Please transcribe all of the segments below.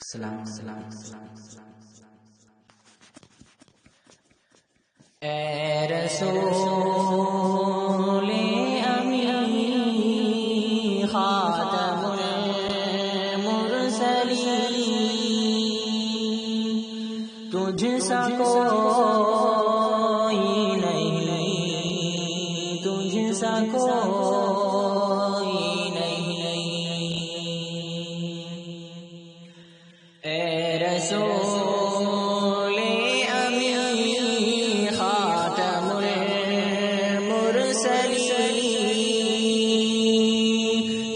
سلام اے رسول امی خاتم المرسلین، تجھ سا کوئی نہیں، تجھ سا کوئی نہیں، اے رسول امی خاتم المرسلین،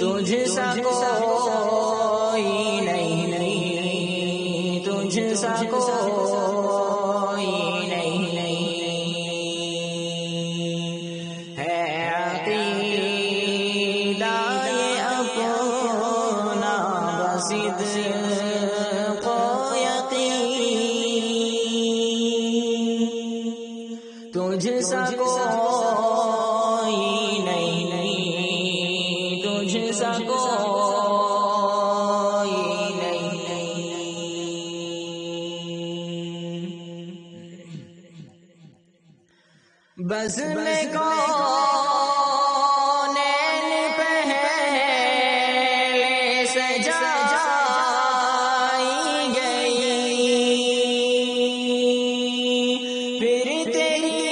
تجھ سا کوئی نہیں، تجھ سا کوئی نہیں، ہے عقیدہ یہ اپنا بصدق و یقین، تجھ سا کوئی نہیں، تجھ سا کوئی نہیں، بزم کونین پہلے سجائی گئی، پھر تیری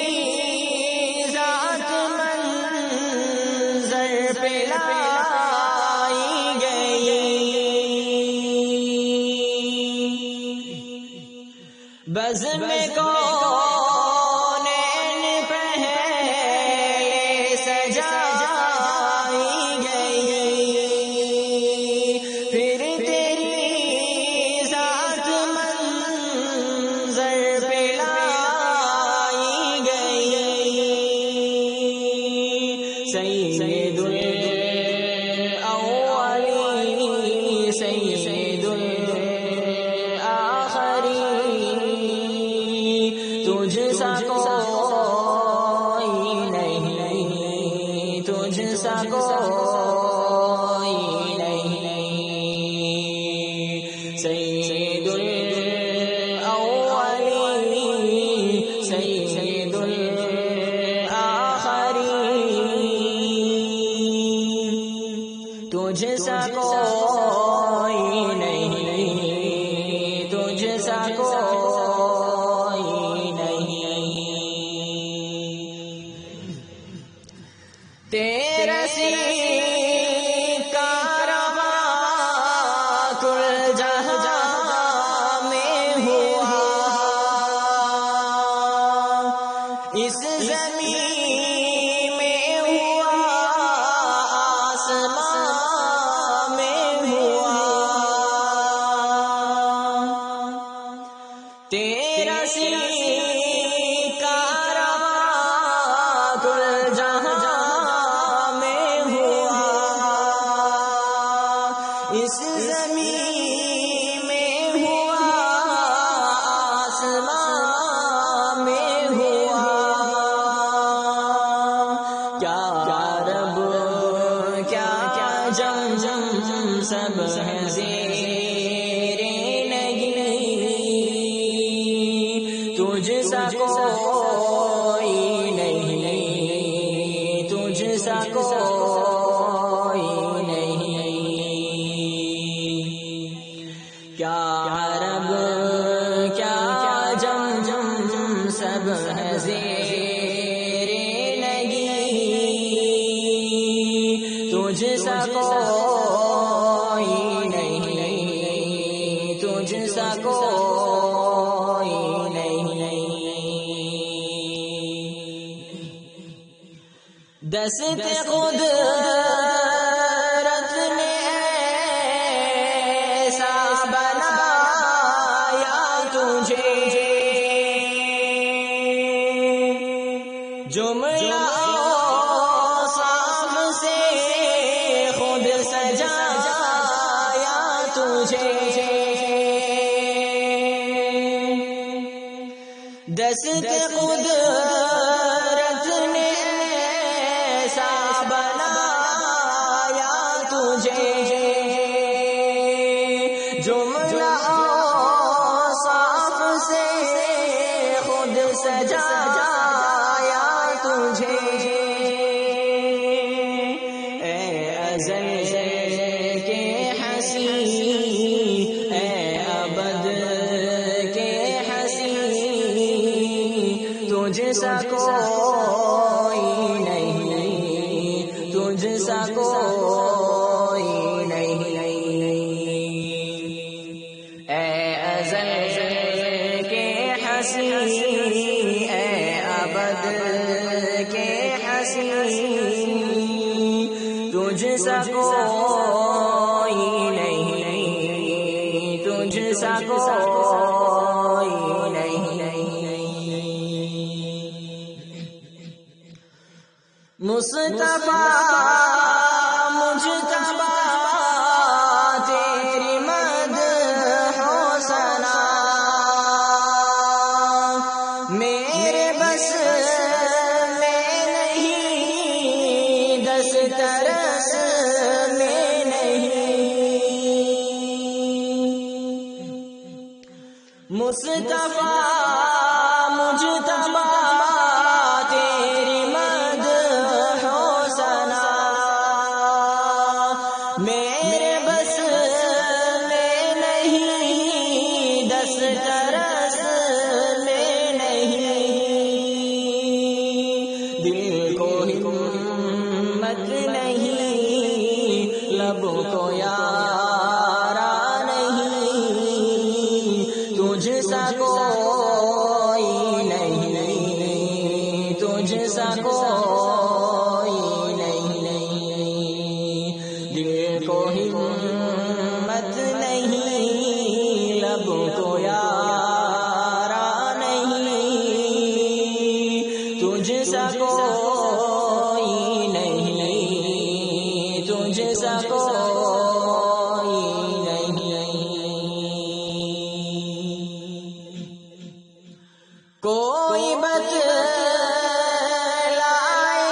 ذات منظر پہ لائی گئی، بزم کونین پہلے سجائی گئی، پھر تیری ذات منظر پہ لائی گئی، سید الاولین سید الاخرین، تجھ سا کوئی نہیں، تجھ سا کوئی نہیں، سید الاولین سید الاخرین، تجھ سا کوئی نہیں، تجھ سا کوئی نہیں، تیرا سکہ رواں کل جہاں میں ہوا، اس زمین میں ہوا، آسمان میں ہوا، تیرا سکہ رواں کل جہاں میں ہوا، اس زمین میں ہوا، آسمان میں ہوا، کیا رب کیا جم سب ہے زیر نگین، تجھ سا کوئی نہیں، تجھ سا کوئی نہیں، کیا رب کیا جم سب ہے زیر نگین، تجھ سا کوئی نہیں، تجھ سا کوئی نہیں، دست قدرت نے ایسا بنایا تجھے، جملہ اوصاف سے خود سجایا تجھے، دست قدرت نے ایسا بنایا تجھے، جملہ سجایا تجھے اے ازل کے ہنسی اے ابد کے ہنسی تجھ سا کوئی نہیں تجھ سا کوئی نہیں اے ازل کے ہنسی اے ابد کے ہنسی تجھ سا کوئی نہیں تجھ سا کوئی نہیں مصطفیٰ مجتبیٰ تیری مدح و ثنا میرے بس میں نہیں دسترس میں نہیں مصطفیٰ مجتبیٰ تیری مدح و ثنا میرے بس میں نہیں دسترس میں نہیں دل کو ہمت نہیں لب کو یارا نہیں تجھ سا کوئی نہیں تجھ سا کوئی نہیں دل کو ہمت نہیں لب کو یارا نہیں تجھ سا کوئی نہیں تجھ سا کوئی نہیں کوئی بتلائے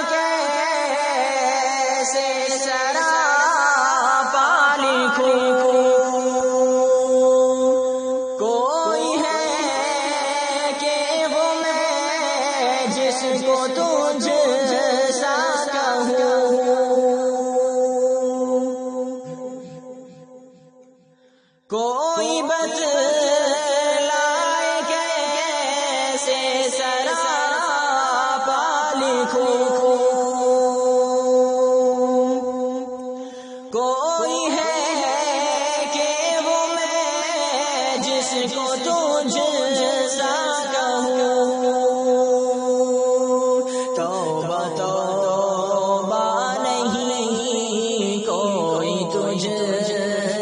کیسے سراپا لکھوں کوئی ہے کہ وہ میں جس کو تجھ سا کہوں کوئی بتلائے کیسے سراپا لکھوں کوئی ہے کہ وہ میں جس کو تجھ سا کہوں توبہ توبہ نہیں کوئی تجھ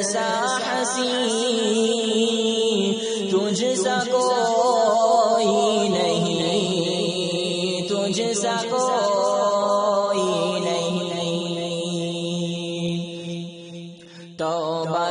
سا ہنسی تجھ سا کوئی نہیں تجھ سا کوئی نہیں توبہ